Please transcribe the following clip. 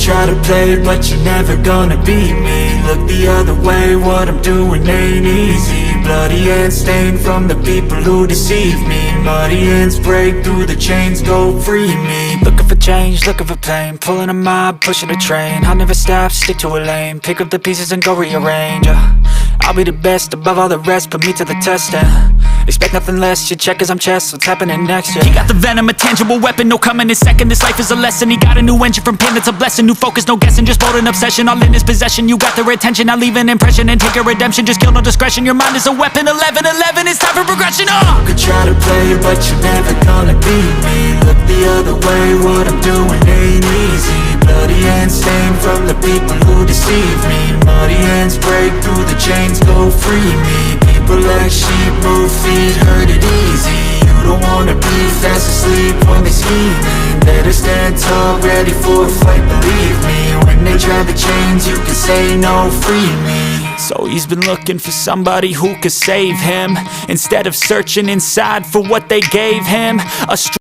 try to play, but you're never gonna beat me. Look the other way, what I'm doing ain't easy. Bloody hands stained from the people who deceive me. Muddy hands break through the chains, go free me. Looking for change, looking for pain, pulling a mob, pushing a train. I'll never stop, stick to a lane, pick up the pieces and go rearrange. I'll be the best above all the rest, put me to the test and expect nothing less, your check is I'm chess, what's happening next, yeah. He got the venom, a tangible weapon, no coming in second. This life is a lesson, he got a new engine from pain, it's a blessing. New focus, no guessing, just bold and obsession. All in his possession, you got their attention. I'll leave an impression and take your redemption. Just kill, no discretion, your mind is a weapon. 11-11, it's time for progression, You could try to play, but you're never gonna beat me. Look the other way, what I'm doing ain't easy. Bloody hands stained from the people who deceive me. Muddy hands break through the chains, go free me. People like sheep move feet, hurt it easy. You don't wanna be fast asleep when they scheming. Better stand tall, ready for a fight, believe me. When they try the chains, you can say no, free me. So he's been looking for somebody who could save him, instead of searching inside for what they gave him.